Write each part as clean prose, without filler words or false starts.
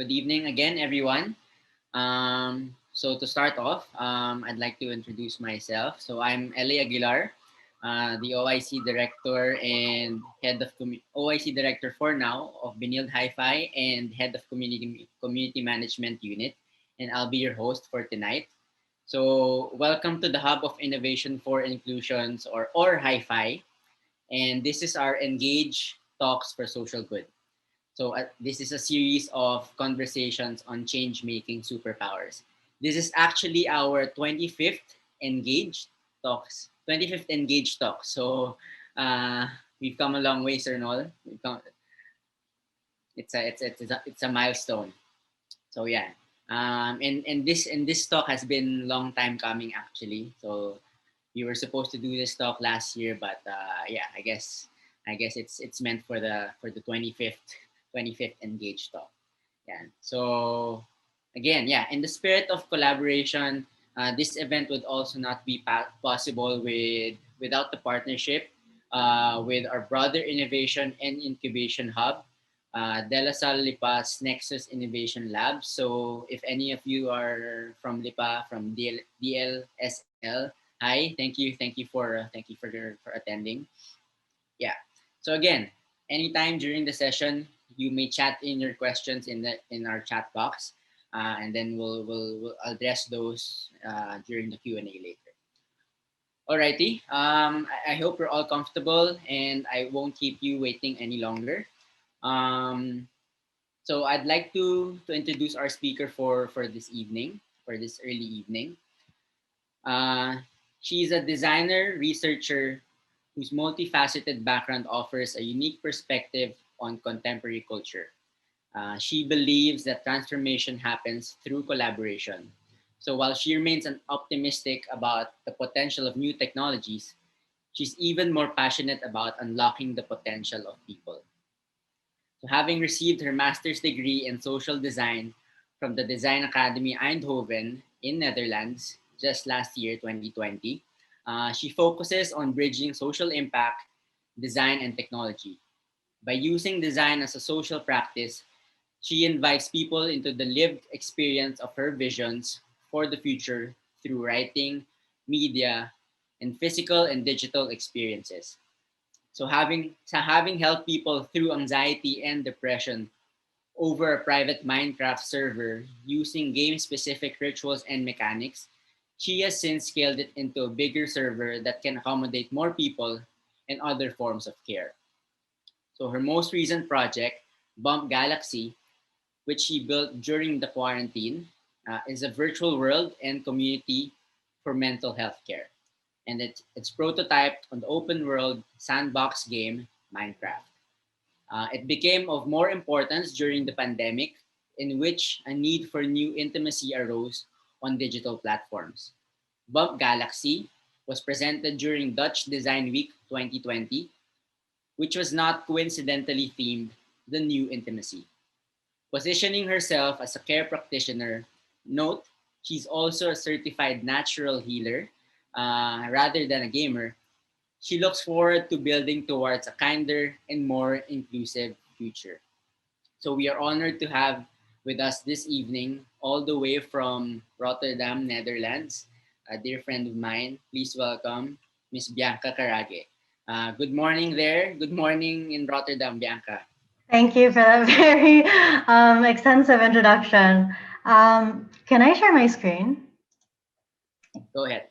Good evening again, everyone. So to start off, I'd like to introduce myself. So I'm Eli Aguilar, the OIC Director and Head of OIC Director for now of Benilde HiFi and Head of Community Management Unit, and I'll be your host for tonight. So welcome to the Hub of Innovation for Inclusions or HiFi, and this is our Engage Talks for Social Good. So this is a series of conversations on change-making superpowers. This is actually our 25th Engage Talks. 25th Engage Talk. So we've come a long way, Sir Noel. It's a milestone. So yeah. And this talk has been long time coming actually. So we were supposed to do this talk last year, but yeah, I guess it's meant for the 25th Engage talk. Yeah. So again, yeah, in the spirit of collaboration, this event would also not be possible without the partnership with our broader innovation and incubation hub, De La Salle Lipa's Nexus Innovation Lab. So if any of you are from Lipa, from DLSL, hi, thank you for attending. Yeah. So again, anytime during the session, you may chat in your questions in our chat box, and then we'll address those during the Q&A later. Alrighty. I hope you're all comfortable, and I won't keep you waiting any longer. So I'd like to introduce our speaker for this evening, for this early evening. She's a designer, researcher, whose multifaceted background offers a unique perspective on contemporary culture. She believes that transformation happens through collaboration. So while she remains optimistic about the potential of new technologies, she's even more passionate about unlocking the potential of people. So having received her master's degree in social design from the Design Academy Eindhoven in Netherlands just last year, 2020, she focuses on bridging social impact, design, and technology. By using design as a social practice, she invites people into the lived experience of her visions for the future through writing, media, and physical and digital experiences. So having helped people through anxiety and depression over a private Minecraft server using game-specific rituals and mechanics, she has since scaled it into a bigger server that can accommodate more people and other forms of care. So her most recent project, Bump Galaxy, which she built during the quarantine, is a virtual world and community for mental health care. And it's prototyped on the open world sandbox game, Minecraft. It became of more importance during the pandemic, in which a need for new intimacy arose on digital platforms. Bump Galaxy was presented during Dutch Design Week 2020, which was not coincidentally themed the new intimacy. Positioning herself as a care practitioner, note she's also a certified natural healer rather than a gamer. She looks forward to building towards a kinder and more inclusive future. So we are honored to have with us this evening, all the way from Rotterdam, Netherlands, a dear friend of mine. Please welcome Miss Bianca Carague. Good morning there. Good morning in Rotterdam, Bianca. Thank you for that very extensive introduction. Can I share my screen? Go ahead.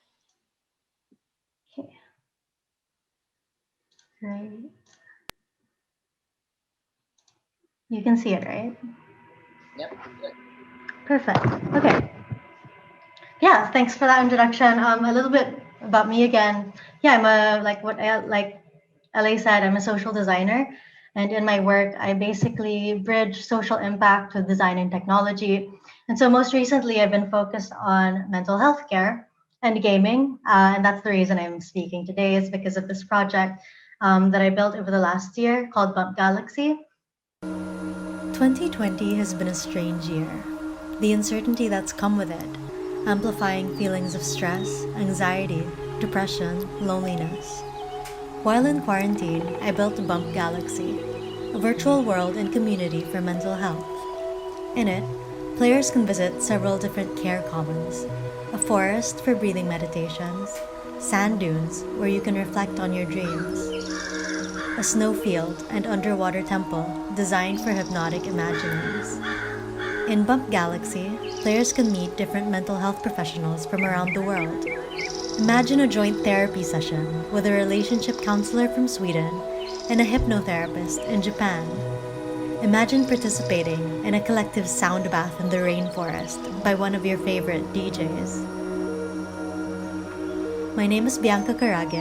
Okay. Great. You can see it, right? Yep. Good. Perfect. Okay. Yeah, thanks for that introduction. A little bit about me again. Yeah, I'm a like LA said, I'm a social designer, and in my work, I basically bridge social impact with design and technology. And so most recently, I've been focused on mental health care and gaming, and that's the reason I'm speaking today is because of this project that I built over the last year called Bump Galaxy. 2020 has been a strange year. The uncertainty that's come with it, amplifying feelings of stress, anxiety, depression, loneliness. While in quarantine, I built Bump Galaxy, a virtual world and community for mental health. In it, players can visit several different CareCommons, a forest for breathing meditations, sand dunes where you can reflect on your dreams, a snowfield and underwater temple designed for hypnotic imaginings. In Bump Galaxy, players can meet different mental health professionals from around the world. Imagine a joint therapy session with a relationship counselor from Sweden and a hypnotherapist in Japan. Imagine participating in a collective sound bath in the rainforest by one of your favorite DJs. My name is Bianca Carague.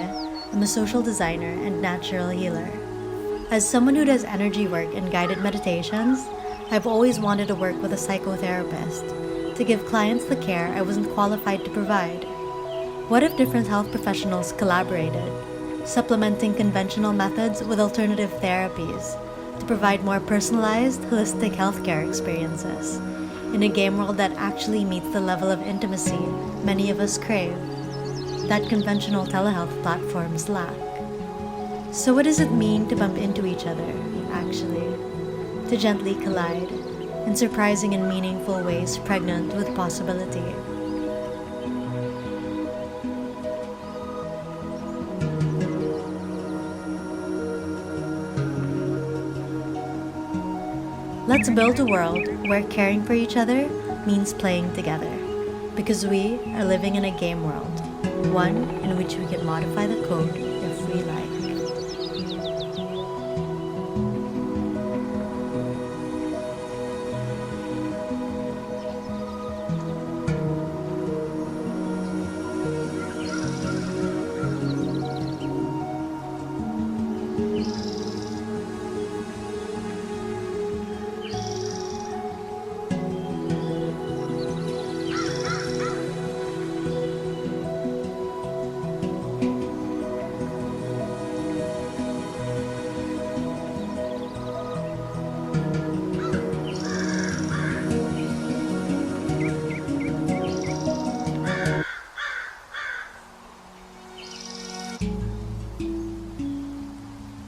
I'm a social designer and natural healer. As someone who does energy work and guided meditations, I've always wanted to work with a psychotherapist to give clients the care I wasn't qualified to provide. What if different health professionals collaborated, supplementing conventional methods with alternative therapies to provide more personalized, holistic healthcare experiences in a game world that actually meets the level of intimacy many of us crave, that conventional telehealth platforms lack? So what does it mean to bump into each other, actually? To gently collide, in surprising and meaningful ways pregnant with possibility. Let's build a world where caring for each other means playing together, because we are living in a game world, one in which we can modify the code if we like.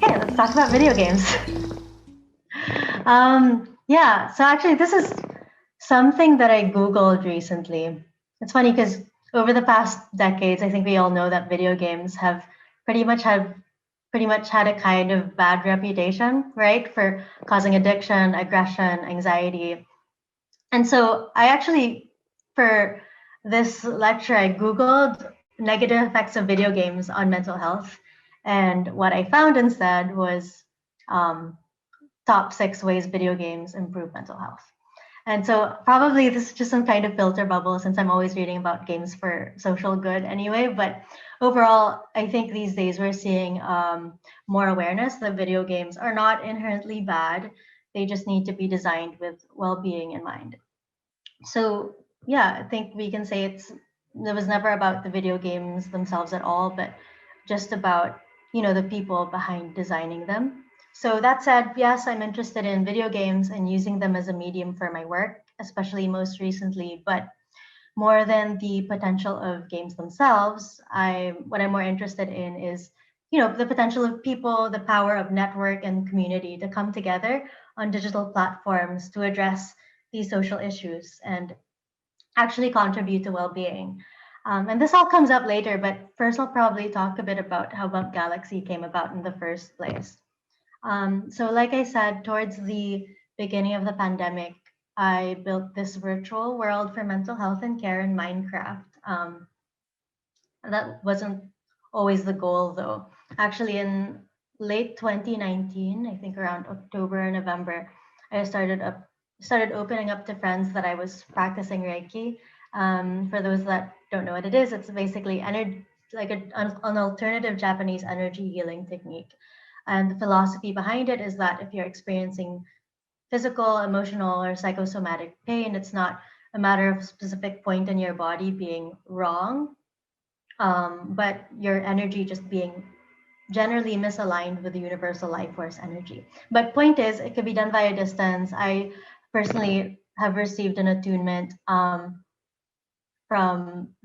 Okay, let's talk about video games. Yeah, so actually this is something that I Googled recently. It's funny because over the past decades, I think we all know that video games have pretty much had a kind of bad reputation, right? For causing addiction, aggression, anxiety. And so I actually, for this lecture, I Googled negative effects of video games on mental health. And what I found instead was um, top 6 ways video games improve mental health. And so probably this is just some kind of filter bubble since I'm always reading about games for social good anyway. But overall, I think these days we're seeing more awareness that video games are not inherently bad. They just need to be designed with well-being in mind. So yeah, I think we can say it was never about the video games themselves at all, but just about the people behind designing them. So that said, yes, I'm interested in video games and using them as a medium for my work, especially most recently. But more than the potential of games themselves, what I'm more interested in is the potential of people, the power of network and community to come together on digital platforms to address these social issues and actually contribute to well-being. And this all comes up later, but first I'll probably talk a bit about how Bump Galaxy came about in the first place. So like I said, towards the beginning of the pandemic, I built this virtual world for mental health and care in Minecraft. That wasn't always the goal though. Actually, in late 2019, I think around October or November, I started opening up to friends that I was practicing Reiki. For those that don't know what it is, it's basically an alternative Japanese energy healing technique. And the philosophy behind it is that if you're experiencing physical, emotional, or psychosomatic pain, it's not a matter of a specific point in your body being wrong, but your energy just being generally misaligned with the universal life force energy. But point is, it could be done via distance. I personally have received an attunement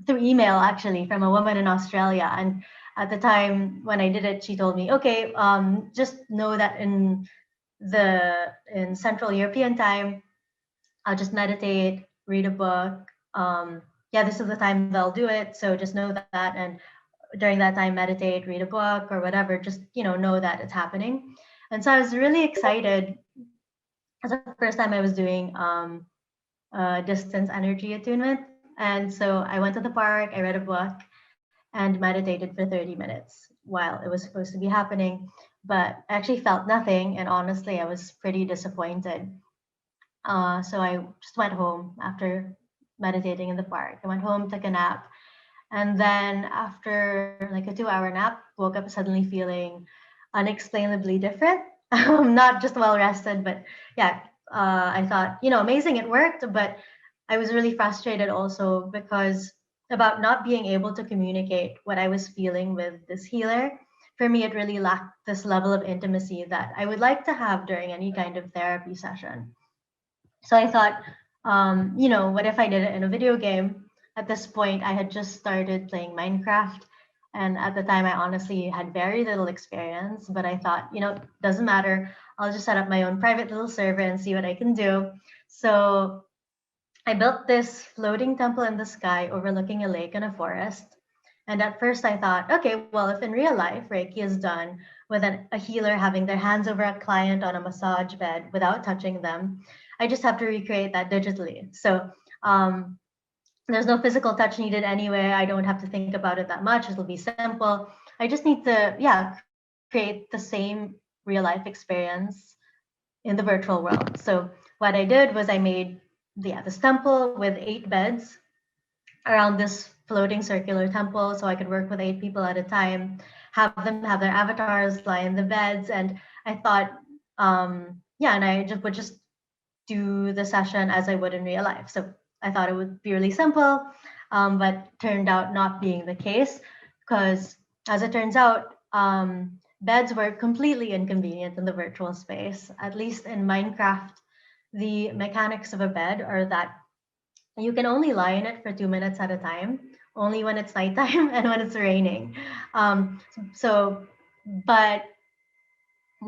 through email, actually, from a woman in Australia. And at the time when I did it, she told me, okay, just know that in Central European time, I'll just meditate, read a book. Yeah, this is the time they'll do it. So just know that. And during that time, meditate, read a book or whatever, just, know that it's happening. And so I was really excited. It's the first time I was doing distance energy attunement. And so I went to the park, I read a book, and meditated for 30 minutes while it was supposed to be happening. But I actually felt nothing. And honestly, I was pretty disappointed. So I just went home after meditating in the park. I went home, took a nap. And then after like a 2-hour nap, woke up suddenly feeling unexplainably different. Not just well rested, but yeah, I thought, amazing, it worked. But I was really frustrated also because about not being able to communicate what I was feeling with this healer. For me, it really lacked this level of intimacy that I would like to have during any kind of therapy session. So I thought, what if I did it in a video game? At this point, I had just started playing Minecraft. And at the time, I honestly had very little experience, but I thought, doesn't matter. I'll just set up my own private little server and see what I can do. So I built this floating temple in the sky overlooking a lake and a forest. And at first I thought, okay, well, if in real life Reiki is done with a healer having their hands over a client on a massage bed without touching them, I just have to recreate that digitally. So there's no physical touch needed anyway. I don't have to think about it that much. It'll be simple. I just need to, create the same real life experience in the virtual world. So what I did was I made this temple with 8 beds around this floating circular temple, so I could work with 8 people at a time, have them have their avatars lie in the beds. And I thought, and I would just do the session as I would in real life. So I thought it would be really simple, but turned out not being the case, because as it turns out, beds were completely inconvenient in the virtual space. At least in Minecraft, the mechanics of a bed are that you can only lie in it for 2 minutes at a time, only when it's nighttime and when it's raining. But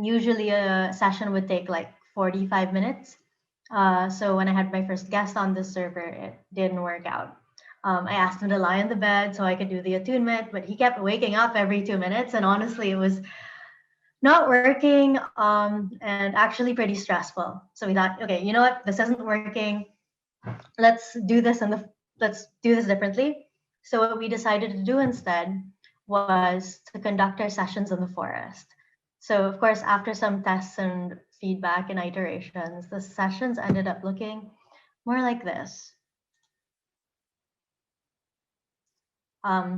usually a session would take like 45 minutes. So when I had my first guest on this server, it didn't work out. I asked him to lie in the bed so I could do the attunement, but he kept waking up every 2 minutes. And honestly, it was not working and actually pretty stressful. So we thought, okay, you know what? This isn't working. Let's do this differently. So what we decided to do instead was to conduct our sessions in the forest. So of course, after some tests and feedback and iterations, the sessions ended up looking more like this.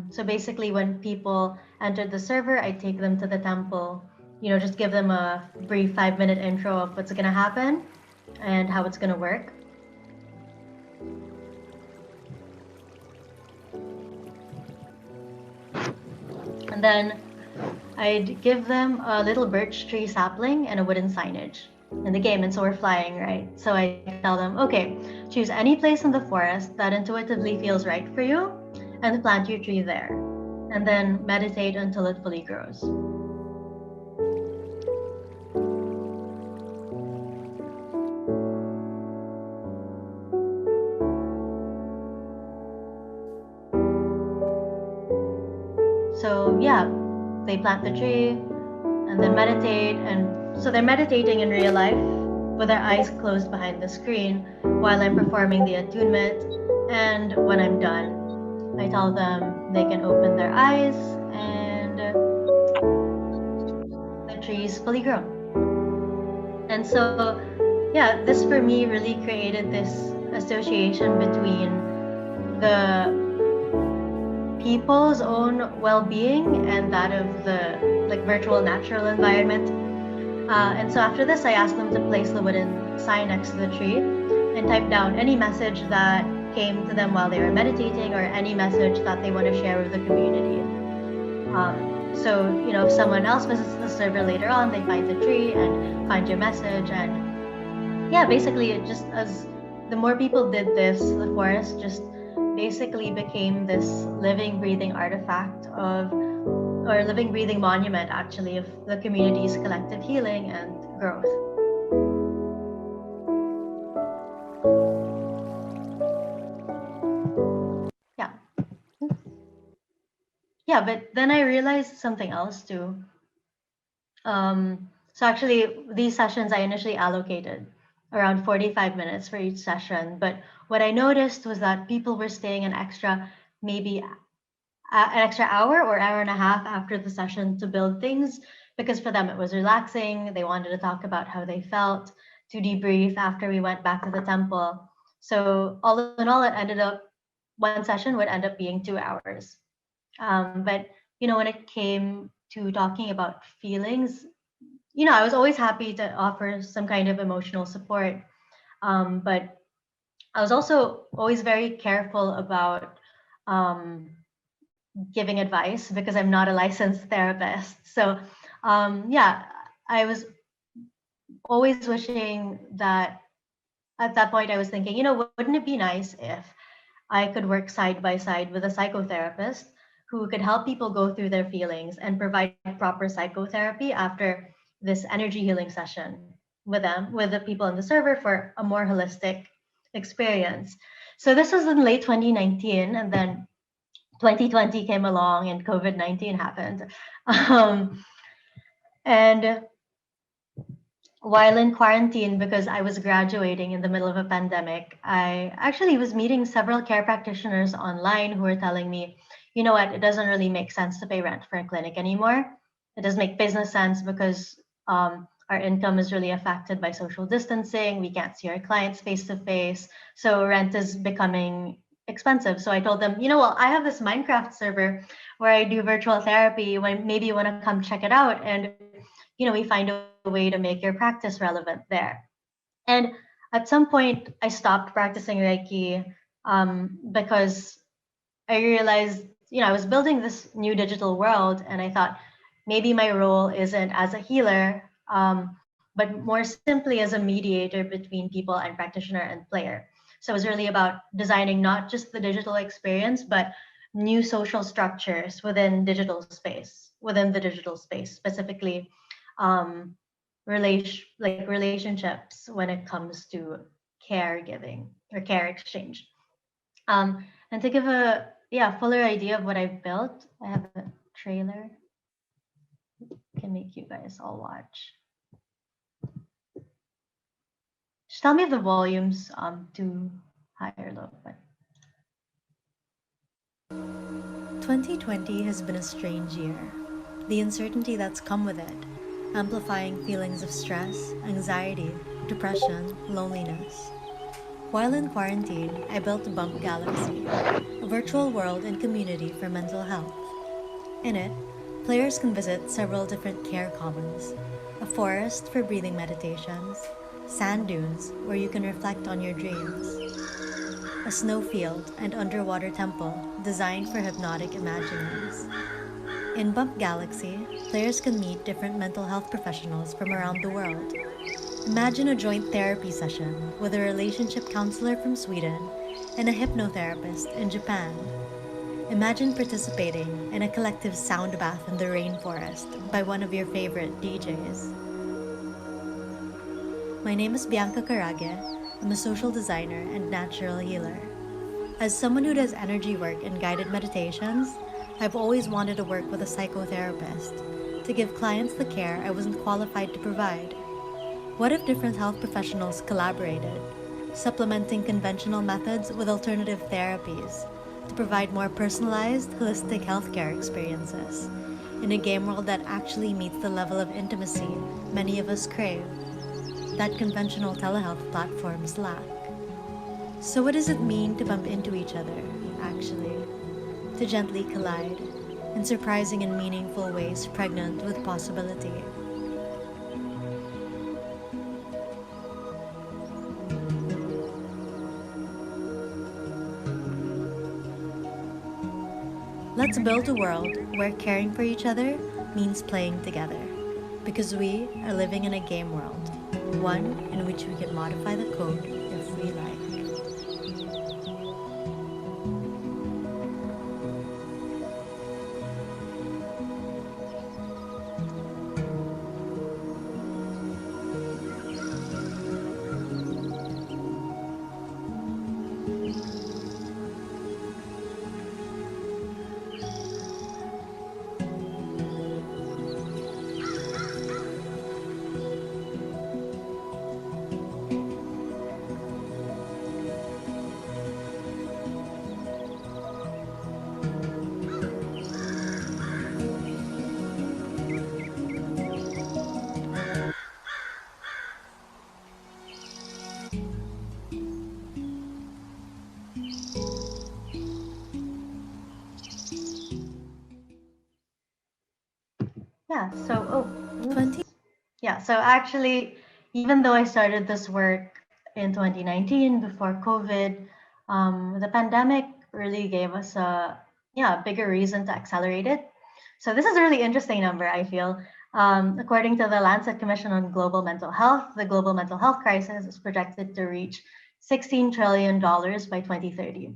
So basically, when people entered the server, I take them to the temple, just give them a brief 5-minute intro of what's going to happen and how it's going to work. And then I'd give them a little birch tree sapling and a wooden signage in the game. And so we're flying, right? So I tell them, okay, choose any place in the forest that intuitively feels right for you and plant your tree there. And then meditate until it fully grows. So they plant the tree and then meditate. And so they're meditating in real life with their eyes closed behind the screen while I'm performing the attunement. And when I'm done, I tell them they can open their eyes and the tree is fully grown. And so, this for me really created this association between the people's own well-being and that of the virtual natural environment. And so after this, I asked them to place the wooden sign next to the tree and type down any message that came to them while they were meditating or any message that they want to share with the community. So, if someone else visits the server later on, they find the tree and find your message. And basically it just, as the more people did this, the forest just basically became this living, breathing artifact or living, breathing monument actually of the community's collective healing and growth. yeah, but then I realized something else too. So actually, these sessions I initially allocated around 45 minutes for each session. But what I noticed was that people were staying maybe an extra hour or hour and a half after the session to build things because for them it was relaxing. They wanted to talk about how they felt, to debrief after we went back to the temple. So all in all, it ended up one session would end up being 2 hours. But when it came to talking about feelings, I was always happy to offer some kind of emotional support. But I was also always very careful about um, giving advice because I'm not a licensed therapist. So, yeah, I was always wishing that at that point I was thinking, wouldn't it be nice if I could work side by side with a psychotherapist who could help people go through their feelings and provide proper psychotherapy after this energy healing session with the people on the server for a more holistic experience. So this was in late 2019, and then 2020 came along and COVID-19 happened. Um, and while in quarantine, because I was graduating in the middle of a pandemic, I actually was meeting several care practitioners online who were telling me, you know what, it doesn't really make sense to pay rent for a clinic anymore. It does make business sense because our income is really affected by social distancing. We can't see our clients face to face. So rent is becoming expensive. So I told them, well, I have this Minecraft server where I do virtual therapy. When maybe you want to come check it out, and we find a way to make your practice relevant there. And at some point, I stopped practicing Reiki because I realized, I was building this new digital world, and I thought maybe my role isn't as a healer, but more simply as a mediator between people and practitioner and player. So it was really about designing not just the digital experience, but new social structures within the digital space, specifically relationships when it comes to caregiving or care exchange. And to give a fuller idea of what I've built, I have a trailer. Can make you guys all watch. Just tell me if the volume's too high or low. But 2020 has been a strange year. The uncertainty that's come with it, amplifying feelings of stress, anxiety, depression, loneliness. While in quarantine, I built Bump Galaxy, a virtual world and community for mental health. In it, players can visit several different CareCommons, a forest for breathing meditations, sand dunes where you can reflect on your dreams, a snowfield and underwater temple designed for hypnotic imaginings. In Bump Galaxy, players can meet different mental health professionals from around the world. Imagine a joint therapy session with a relationship counselor from Sweden and a hypnotherapist in Japan. Imagine participating in a collective sound bath in the rainforest by one of your favorite DJs. My name is Bianca Carague. I'm a social designer and natural healer. As someone who does energy work and guided meditations, I've always wanted to work with a psychotherapist to give clients the care I wasn't qualified to provide. What if different health professionals collaborated, supplementing conventional methods with alternative therapies to provide more personalized, holistic healthcare experiences in a game world that actually meets the level of intimacy many of us crave, that conventional telehealth platforms lack? So what does it mean to bump into each other, actually? To gently collide, in surprising and meaningful ways pregnant with possibility. Let's build a world where caring for each other means playing together, because we are living in a game world, one in which we can modify the code if we like. Yeah, so, oh, 20 yeah, so actually, even though I started this work in 2019 before COVID, the pandemic really gave us a bigger reason to accelerate it. So this is a really interesting number, I feel. According to the Lancet Commission on Global Mental Health, the global mental health crisis is projected to reach $16 trillion by 2030.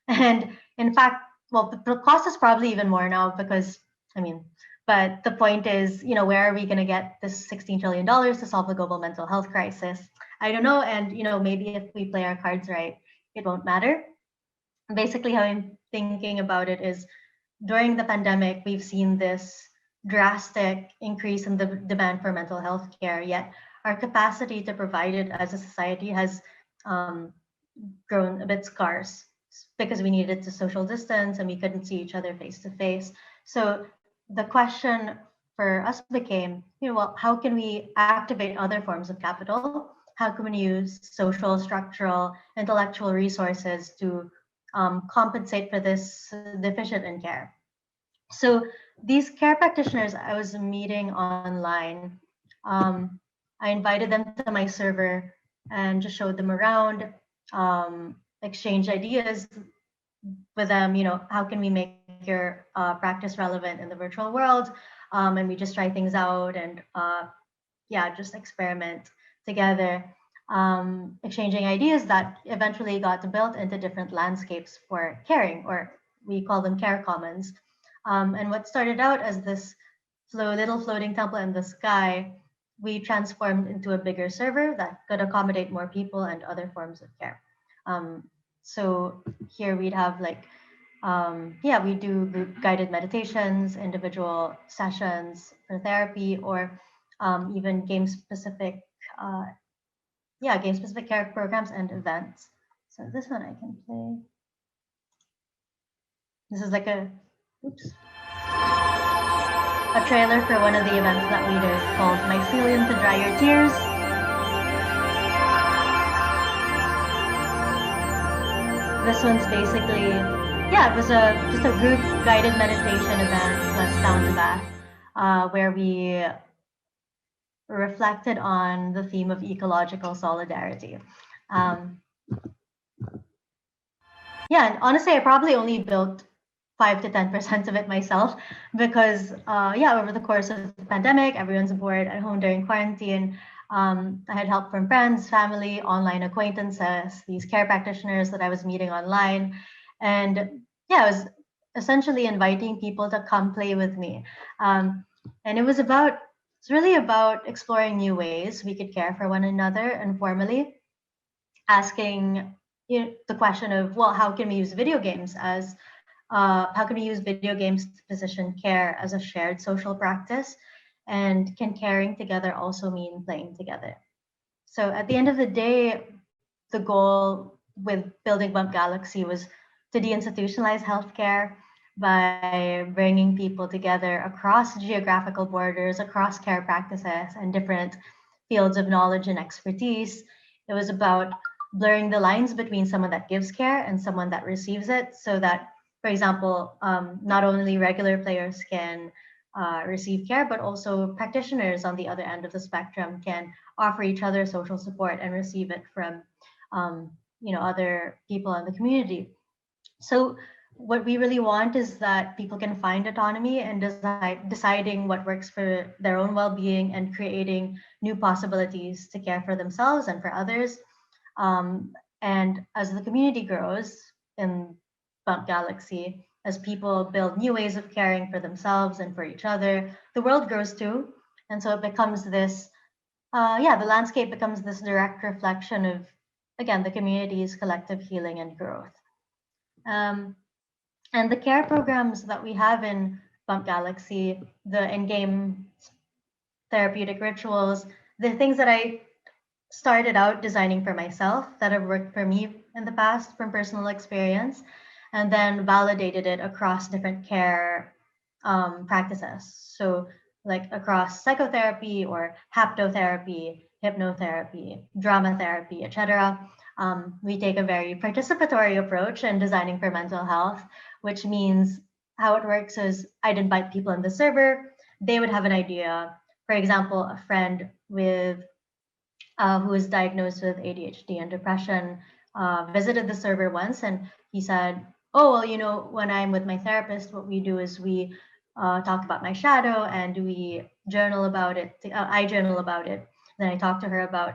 And in fact, well, the cost is probably even more now because, I mean, but the point is, where are we going to get this $16 trillion to solve the global mental health crisis? I don't know. And, maybe if we play our cards right, it won't matter. Basically, how I'm thinking about it is during the pandemic, we've seen this drastic increase in the demand for mental health care, yet our capacity to provide it as a society has um, grown a bit scarce because we needed to social distance and we couldn't see each other face to face. So the question for us became, well, how can we activate other forms of capital? How can we use social, structural, intellectual resources to compensate for this deficit in care? So these care practitioners I was meeting online, I invited them to my server and just showed them around, exchange ideas with them. How can we make your practice relevant in the virtual world? And we just try things out and just experiment together, exchanging ideas that eventually got built into different landscapes for caring, or we call them CareCommons. And what started out as this little floating temple in the sky, we transformed into a bigger server that could accommodate more people and other forms of care. So here we'd have we do group guided meditations, individual sessions for therapy, or even game-specific game-specific care programs and events. So this one I can play. This is like a trailer for one of the events that we did called Mycelium to Dry Your Tears. This one's basically, it was just a group guided meditation event, let's sound the bath, where we reflected on the theme of ecological solidarity. And honestly, I probably only built 5 to 10% of it myself because, over the course of the pandemic, everyone's bored at home during quarantine. I had help from friends, family, online acquaintances, these care practitioners that I was meeting online. And I was essentially inviting people to come play with me. And it's really about exploring new ways we could care for one another informally, asking the question of, well, how can we use video games to position care as a shared social practice? And can caring together also mean playing together? So at the end of the day, the goal with building Bump Galaxy was to deinstitutionalize healthcare by bringing people together across geographical borders, across care practices, and different fields of knowledge and expertise. It was about blurring the lines between someone that gives care and someone that receives it, so that, for example, not only regular players can receive care, but also practitioners on the other end of the spectrum can offer each other social support and receive it from other people in the community. So what we really want is that people can find autonomy and deciding what works for their own well-being and creating new possibilities to care for themselves and for others. And as the community grows in Bump Galaxy, as people build new ways of caring for themselves and for each other, the world grows too. And so it becomes this, the landscape becomes this direct reflection of, again, the community's collective healing and growth. And the care programs that we have in Bump Galaxy, the in-game therapeutic rituals, the things that I started out designing for myself that have worked for me in the past from personal experience, and then validated it across different care practices. So like across psychotherapy or haptotherapy, hypnotherapy, drama therapy, etc. We take a very participatory approach in designing for mental health, which means how it works is I'd invite people in the server. they would have an idea. For example, a friend with who was diagnosed with ADHD and depression visited the server once, and he said, "Oh, well, you know, when I'm with my therapist, what we do is we talk about my shadow and we journal about it. I journal about it. Then I talk to her about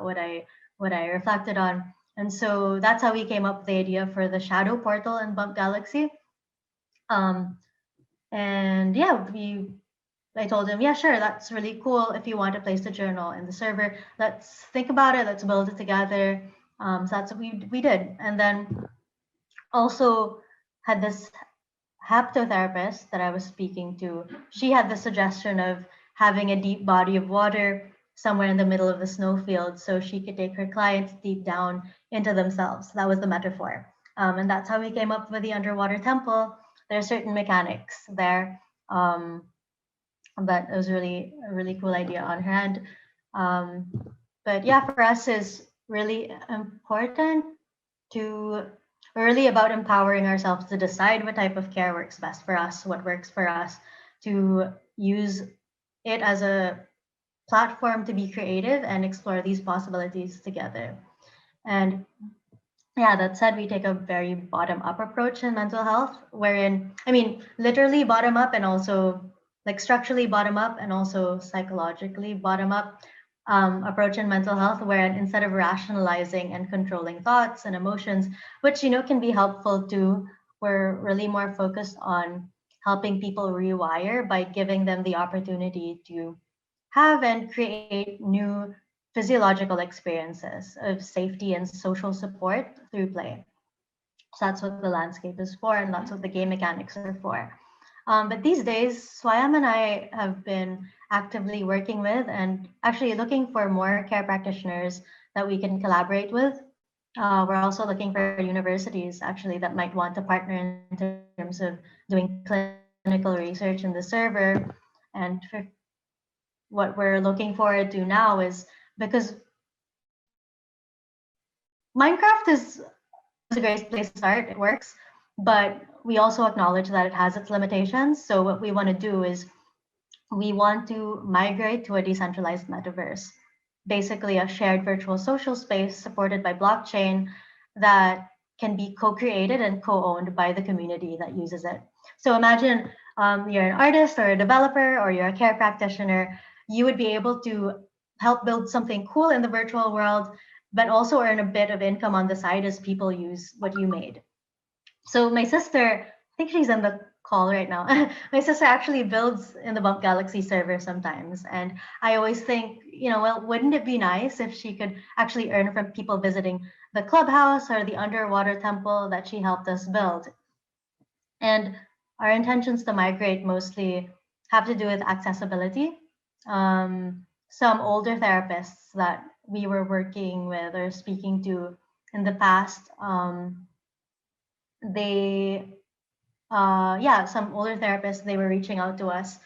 what I reflected on." And so that's how we came up with the idea for the shadow portal in Bump Galaxy. Um, and yeah, I told him, yeah, sure, that's really cool. If you want a place to journal in the server, let's think about it. Let's build it together. So that's what we did. And then also had this haptotherapist that I was speaking to. She had the suggestion of having a deep body of water somewhere in the middle of the snowfield so she could take her clients deep down into themselves. That was the metaphor. And that's how we came up with the underwater temple. There are certain mechanics there. But it was really a really cool idea on her end. Um, but yeah, for us is really important to really about empowering ourselves to decide what type of care works best for us, what works for us, to use it as a platform to be creative and explore these possibilities together. And yeah, that said, we take a very bottom up approach in mental health, wherein, I mean, literally bottom up and also like structurally bottom up and also psychologically bottom up approach in mental health, wherein instead of rationalizing and controlling thoughts and emotions, which, you know, can be helpful too, we're really more focused on helping people rewire by giving them the opportunity to have and create new physiological experiences of safety and social support through play. So that's what the landscape is for, and that's what the game mechanics are for. But these days, Swayam and I have been actively working with and actually looking for more care practitioners that we can collaborate with. We're also looking for universities actually that might want to partner in terms of doing clinical research in the server. And what we're looking forward to now is because Minecraft is a great place to start. It works, but we also acknowledge that it has its limitations. So what we want to do is we want to migrate to a decentralized metaverse, basically a shared virtual social space supported by blockchain that can be co-created and co-owned by the community that uses it. So imagine you're an artist or a developer or you're a care practitioner. You would be able to help build something cool in the virtual world, but also earn a bit of income on the side as people use what you made. So my sister, I think she's on the call right now. My sister actually builds in the Bump Galaxy server sometimes. And I always think, you know, well, wouldn't it be nice if she could actually earn from people visiting the clubhouse or the underwater temple that she helped us build? And our intentions to migrate mostly have to do with accessibility. Some older therapists that we were working with or speaking to in the past, they yeah, some older therapists, they were reaching out to us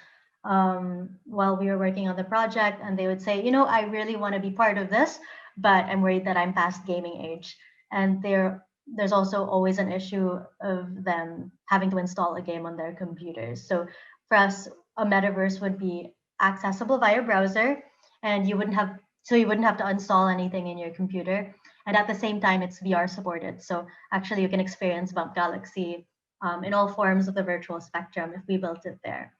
while we were working on the project, and they would say, you know, I really want to be part of this, but I'm worried that I'm past gaming age. And there's also always an issue of them having to install a game on their computers. So for us, a metaverse would be accessible via browser, and you wouldn't have to install anything in your computer. And at the same time, it's VR supported. So actually, you can experience Bump Galaxy in all forms of the virtual spectrum if we built it there.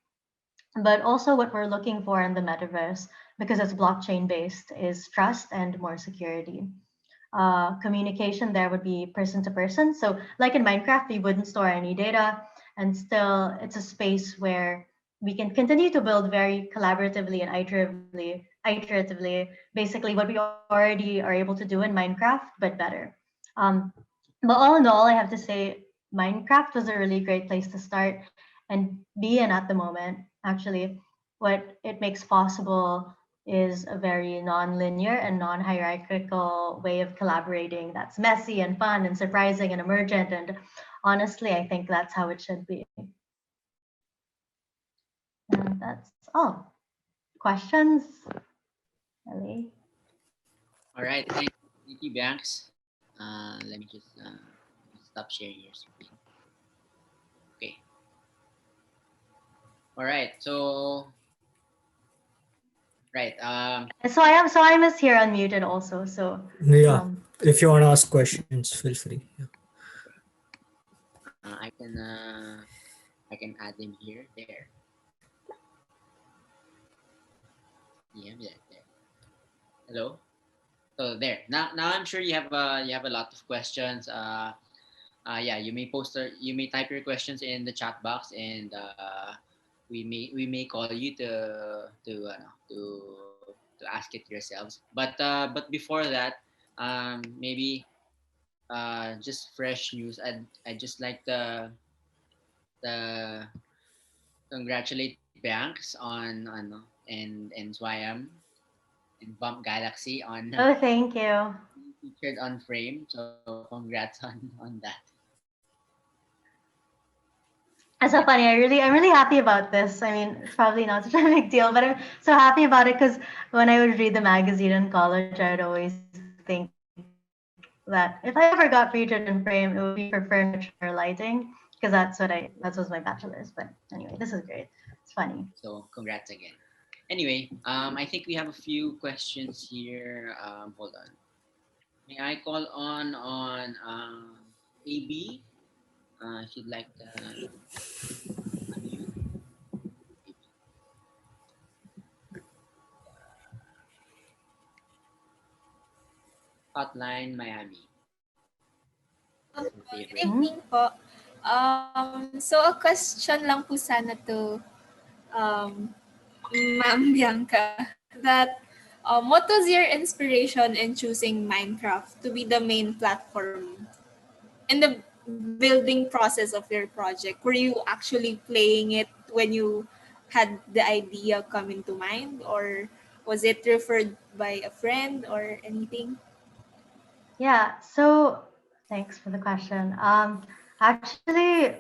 But also, what we're looking for in the metaverse, because it's blockchain based, is trust and more security. Communication there would be person to person. So, like in Minecraft, we wouldn't store any data, and still, it's a space where we can continue to build very collaboratively and iteratively, basically what we already are able to do in Minecraft, but better. Um, but all in all, I have to say Minecraft was a really great place to start and be in at the moment. Actually, what it makes possible is a very non-linear and non-hierarchical way of collaborating that's messy and fun and surprising and emergent. And honestly, I think that's how it should be. And that's all. Questions? Ellie? All right, thank you, Bianx. Let me just stop sharing your screen. Okay. All right. So Right. And so I am is here unmuted also. So Yeah, um, if you want to ask questions, feel free. Yeah. I can add him here. There. Yeah, yeah, there. Hello. So there. Now I'm sure you have a lot of questions. Yeah, you may type your questions in the chat box, and we may call you to ask it yourselves. But before that, maybe just fresh news. I just like to congratulate Banks and Swayam and Bump Galaxy on oh, thank you. featured on Frame. So congrats on that. It's Yep. so funny. I'm really happy about this. I mean, it's probably not such a big deal, but I'm so happy about it because when I would read the magazine in college, I would always think that if I ever got featured in Frame, it would be for furniture or lighting because that was my bachelor's. But anyway, this is great. It's funny. So congrats again. Anyway, I think we have a few questions here. Hold on. May I call on AB? If you'd like to unmute. Hotline Miami. Your Good favorite. Hmm? evening po. So a question lang po sana to um, Ma'am Bianca that what was your inspiration in choosing Minecraft to be the main platform in the building process of your project? Were you actually playing it when you had the idea come into mind, or was it referred by a friend or anything? Yeah. So thanks for the question. Actually,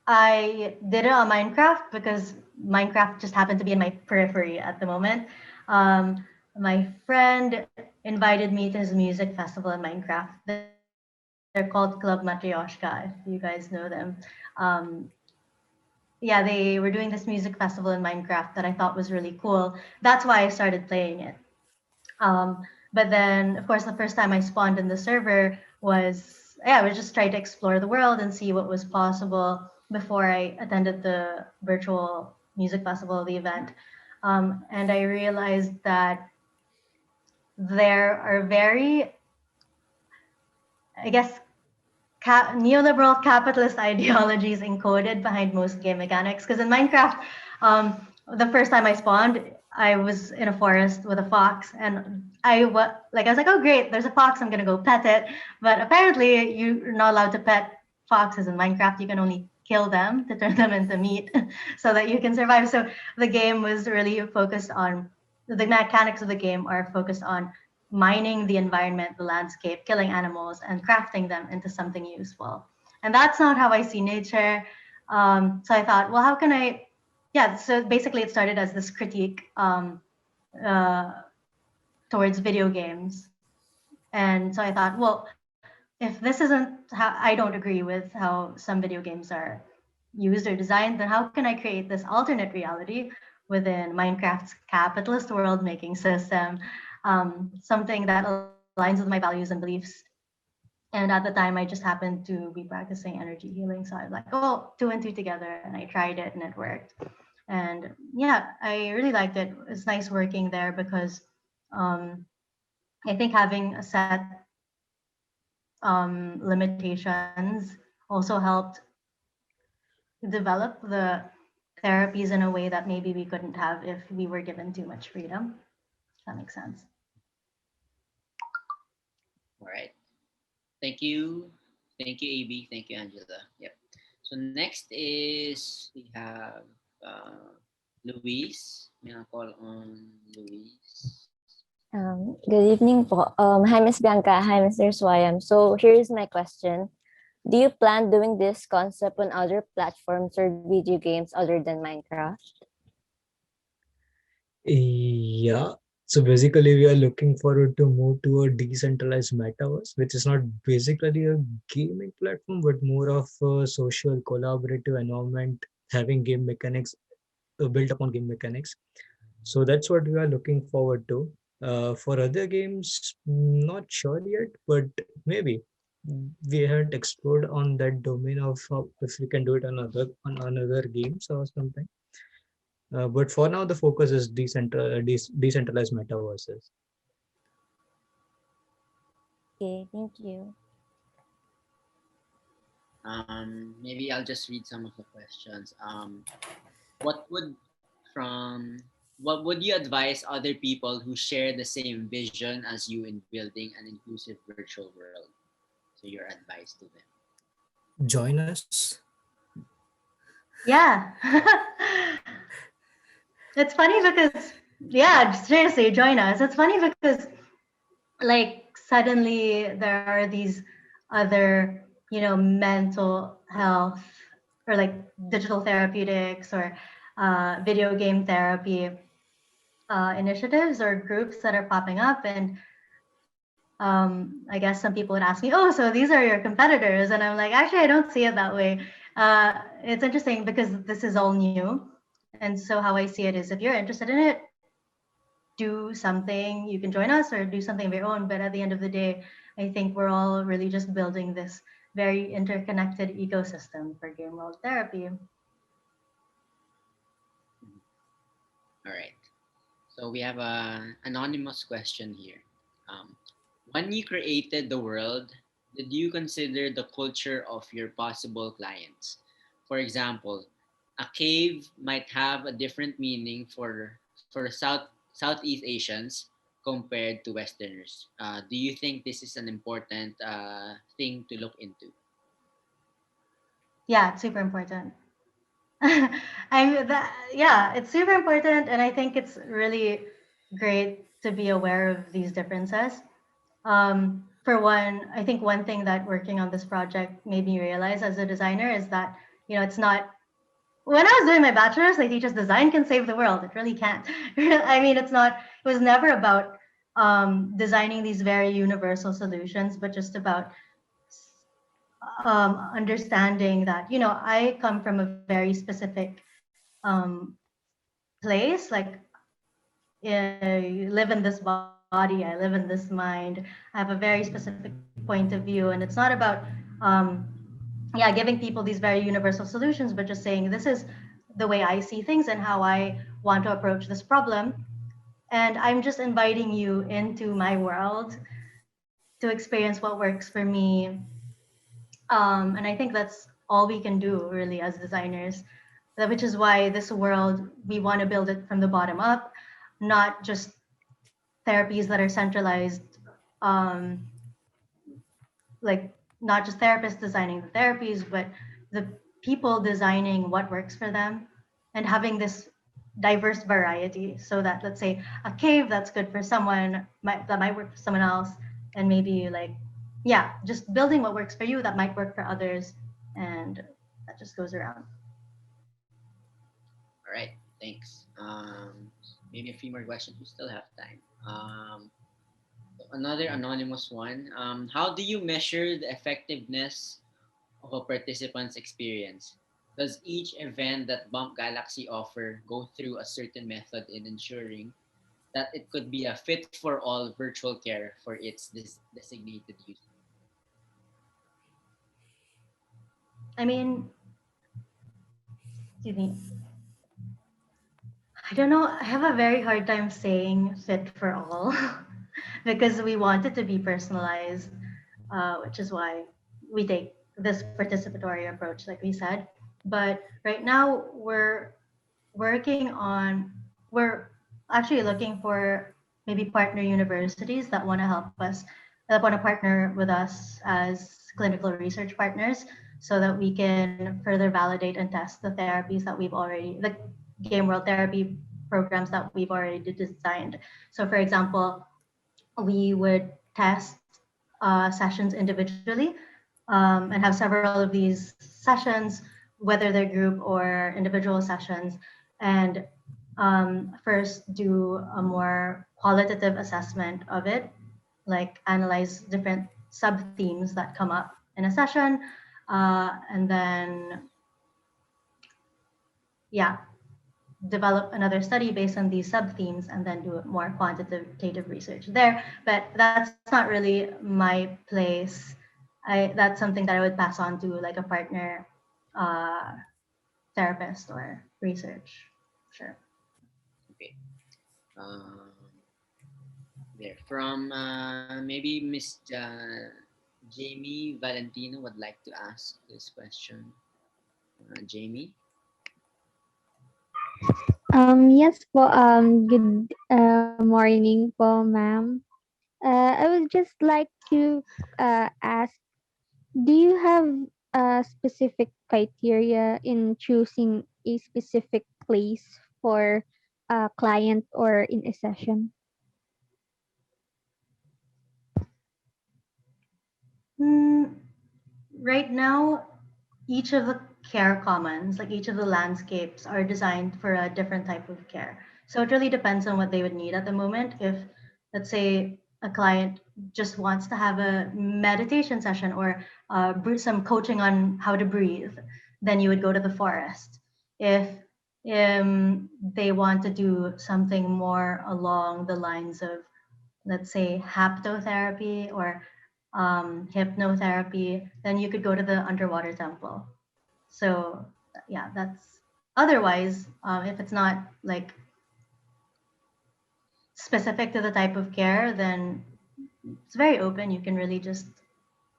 I did it on Minecraft because Minecraft just happened to be in my periphery at the moment. My friend invited me to his music festival in Minecraft. They're called Club Matryoshka, if you guys know them. Um, yeah, they were doing this music festival in Minecraft that I thought was really cool. That's why I started playing it. But then, of course, the first time I spawned in the server was, yeah, I was just trying to explore the world and see what was possible before I attended the virtual music festival, the event. And I realized that there are very, I guess, neoliberal capitalist ideologies encoded behind most game mechanics. Because in Minecraft, the first time I spawned, I was in a forest with a fox, and I was like, oh great, there's a fox, I'm gonna go pet it. But apparently, you're not allowed to pet foxes in Minecraft. You can only kill them to turn them into meat, so that you can survive. So the game was really focused on the mechanics of the game are focused on mining the environment, the landscape, killing animals, and crafting them into something useful. And that's not how I see nature. So I thought, well, how can I? Yeah. So basically, it started as this critique uh, towards video games, and so I thought, well, if this isn't how I don't agree with how some video games are used or designed, then how can I create this alternate reality within Minecraft's capitalist world making system, something that aligns with my values and beliefs. And at the time, I just happened to be practicing energy healing. So I was like, oh, two and two together. And I tried it and it worked. And yeah, I really liked it. It's nice working there because um, I think having a set limitations also helped develop the therapies in a way that maybe we couldn't have if we were given too much freedom. If that makes sense. All right. Thank you, AB. Thank you, Angela. Yep. So next is we have Luis. May I call on Luis? Good evening po. Hi, Miss Bianca. Hi, Mr. Swayam. So here is my question. Do you plan doing this concept on other platforms or video games other than Minecraft? Yeah. So basically, we are looking forward to move to a decentralized metaverse, which is not basically a gaming platform, but more of a social collaborative environment having game mechanics built upon game mechanics. So that's what we are looking forward to. For other games, not sure yet, but maybe we haven't explored on that domain of if we can do it on another games or something. But for now, the focus is decentralized metaverses. Okay, thank you. Maybe I'll just read some of the questions. What would from what would you advise other people who share the same vision as you in building an inclusive virtual world? So your advice to them. Join us. Yeah. It's funny because, yeah, seriously, join us. It's funny because, like, suddenly there are these other, mental health or like digital therapeutics or video game therapy initiatives or groups that are popping up. And I guess some people would ask me, oh, so these are your competitors. And I'm like, actually, I don't see it that way. It's interesting because this is all new. And so how I see it is if you're interested in it, do something, you can join us or do something of your own. But at the end of the day, I think we're all really just building this very interconnected ecosystem for game world therapy. All right. So we have a anonymous question here. Um, when you created the world, did you consider the culture of your possible clients? For example, a cave might have a different meaning for Southeast Asians compared to Westerners. Do you think this is an important thing to look into? Yeah, it's super important. Yeah, it's super important. And I think it's really great to be aware of these differences. For one, I think one thing that working on this project made me realize as a designer is that, it's not, when I was doing my bachelor's, they teach us design can save the world. It really can't. I mean, it was never about designing these very universal solutions, but just about understanding that, I come from a very specific um, place. Like, I live in this body, I live in this mind. I have a very specific point of view, and it's not about um, yeah, giving people these very universal solutions, but just saying this is the way I see things and how I want to approach this problem. And I'm just inviting you into my world to experience what works for me. And I think that's all we can do really as designers, which is why this world, we want to build it from the bottom up, not just therapies that are centralized, um, like not just therapists designing the therapies, but the people designing what works for them and having this diverse variety so that, let's say, a cave that's good for someone that might work for someone else, and maybe like, yeah, just building what works for you that might work for others, and that just goes around. All right. Thanks. Maybe a few more questions. We still have time. Another anonymous one. How do you measure the effectiveness of a participant's experience? Does each event that Bump Galaxy offer go through a certain method in ensuring that it could be a fit for all virtual care for its designated use? I mean, excuse me, I don't know. I have a very hard time saying fit for all because we want it to be personalized, which is why we take this participatory approach, like we said. But right now, working on, we're actually looking for maybe partner universities that want to help us, that want to partner with us as clinical research partners so that we can further validate and test the therapies that the game world therapy programs that we've already designed. So for example, we would test sessions individually and have several of these sessions, whether they're group or individual sessions, and first do a more qualitative assessment of it, like analyze different sub themes that come up in a session, and then yeah, develop another study based on these sub-themes and then do more quantitative research there. But that's not really my place. That's something that I would pass on to like a partner uh, therapist or research. Sure. Okay. There from maybe Miss Jamie Valentino would like to ask this question. Jamie. Yes po, good morning po, ma'am. I would just like to ask, do you have a specific criteria in choosing a specific place for a client or in a session? Mm, right now, each of the care commons, like each of the landscapes, are designed for a different type of care. So it really depends on what they would need at the moment. If, let's say, a client just wants to have a meditation session or some coaching on how to breathe, then you would go to the forest. If they want to do something more along the lines of, let's say, haptotherapy or hypnotherapy, then you could go to the underwater temple. So yeah, that's otherwise, if it's not like specific to the type of care, then it's very open. You can really just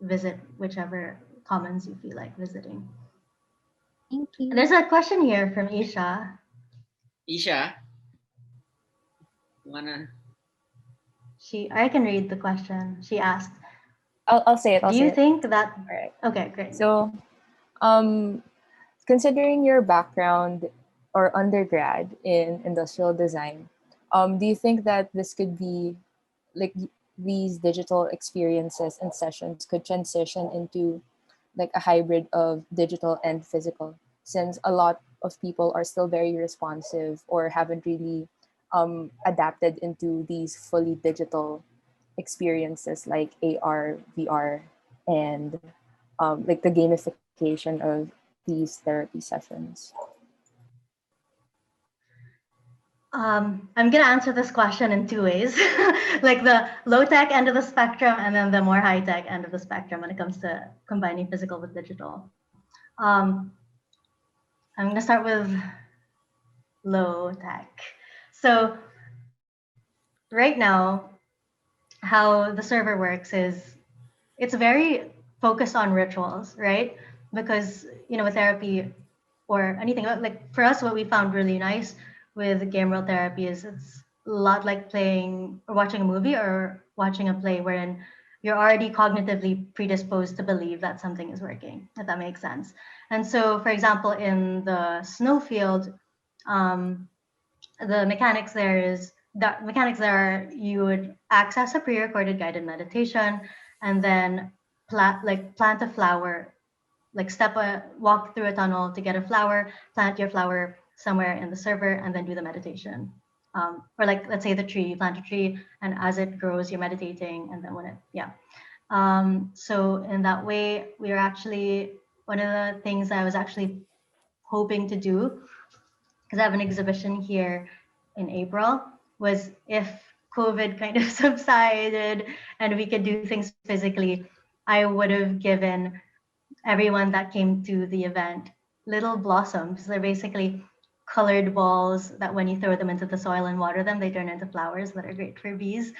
visit whichever commons you feel like visiting. Thank you. There's a question here from Isha. Isha, you wanna? I can read the question. She asked, I'll say it. do you think that, All right. okay, great. So, considering your background or undergrad in industrial design, do you think that this could be like these digital experiences and sessions could transition into like a hybrid of digital and physical, since a lot of people are still very responsive or haven't really adapted into these fully digital experiences like AR, VR, and like the gamification of these therapy sessions? I'm gonna answer this question in two ways, like the low tech end of the spectrum and then the more high tech end of the spectrum when it comes to combining physical with digital. I'm gonna start with low tech. So right now, how the server works is it's very focused on rituals, right? Because with therapy or anything like for us, what we found really nice with game world therapy is it's a lot like playing or watching a movie or watching a play wherein you're already cognitively predisposed to believe that something is working, if that makes sense. And so, for example, in the snowfield, the mechanics there is the mechanics there are you would access a pre-recorded guided meditation and then plant a flower, like walk through a tunnel to get a flower, plant your flower somewhere in the server, and then do the meditation. Or like let's say the tree, you plant a tree, and as it grows, you're meditating, and then so in that way, we are actually one of the things I was actually hoping to do because I have an exhibition here in April was if COVID kind of subsided and we could do things physically, I would have given everyone that came to the event little blossoms. They're basically colored balls that when you throw them into the soil and water them, they turn into flowers that are great for bees.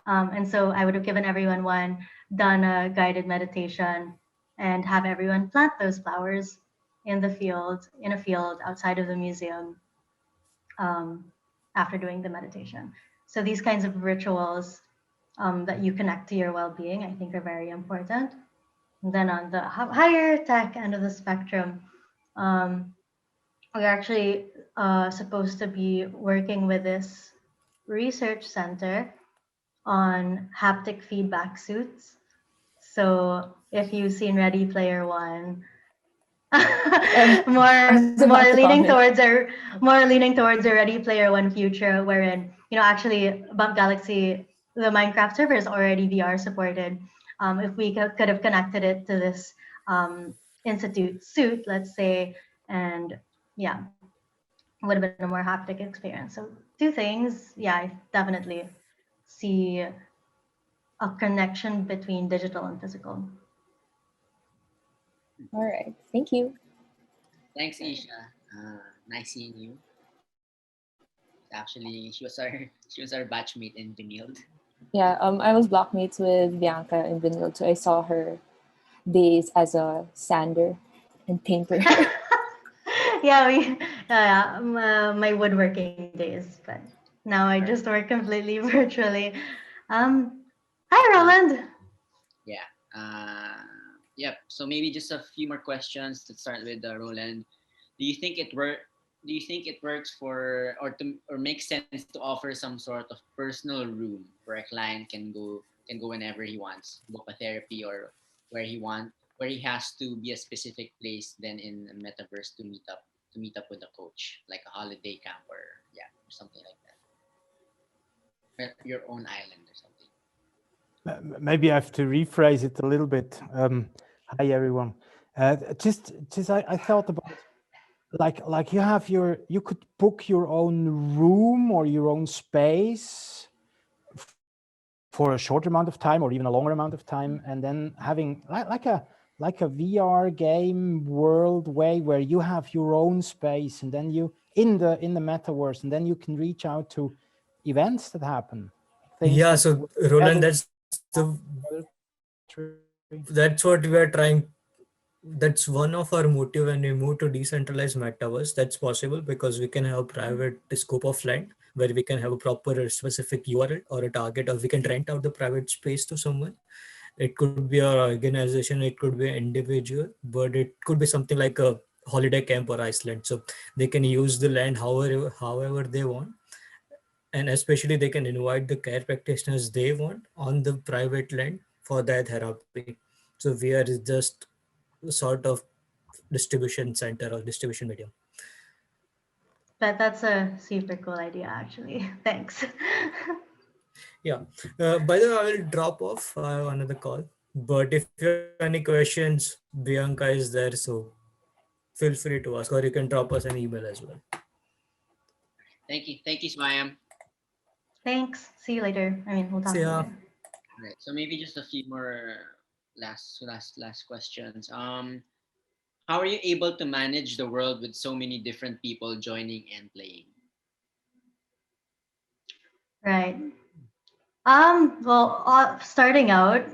And so I would have given everyone one, done a guided meditation, and have everyone plant those flowers in a field outside of the museum um, after doing the meditation. So these kinds of rituals that you connect to your well-being, I think are very important. And then on the higher tech end of the spectrum, we're actually supposed to be working with this research center on haptic feedback suits. So if you've seen Ready Player One, more leaning towards a Ready Player One future, wherein actually Bump Galaxy, the Minecraft server is already VR supported. If we could have connected it to this institute suit, let's say, and yeah, would have been a more haptic experience. So two things, yeah, I definitely see a connection between digital and physical. All right. Thank you. Thanks, Isha. Nice seeing you. Actually, she was our batchmate in Benilde. Yeah, I was blockmates with Bianca in Benilde, so I saw her days as a sander and painter. Yeah, my woodworking days, but now I just work completely virtually. Hi, Roland. Yeah. Yep. So maybe just a few more questions to start with, Roland. Do you think it work? Do you think it works for or makes sense to offer some sort of personal room where a client can go whenever he wants, book a therapy or where he has to be a specific place then in a metaverse to meet up with a coach like a holiday camp or yeah or something like that, your own island or something. Maybe I have to rephrase it a little bit. Hi everyone. I thought about like you could book your own room or your own space for a short amount of time or even a longer amount of time, and then having like a VR game world way where you have your own space, and then you in the metaverse, and then you can reach out to events that happen, things Yeah, that so were Roland, never that's what we are trying. That's one of our motive when we move to decentralized metaverse. That's possible because we can have a private scope of land where we can have a proper specific URL or a target, or we can rent out the private space to someone. It could be an organization, it could be an individual, but it could be something like a holiday camp or Iceland. So they can use the land however they want, and especially they can invite the care practitioners they want on the private land for their therapy. So we are just sort of distribution center or distribution medium. But that's a super cool idea, actually. Thanks. Yeah. By the way, I will drop off. I have another call. But if you have any questions, Bianca is there, so feel free to ask, or you can drop us an email as well. Thank you, Swayam. Thanks. See you later. I mean, we'll talk See ya. later. Right. So maybe just a few more last questions. How are you able to manage the world with so many different people joining and playing? Right. Well, starting out,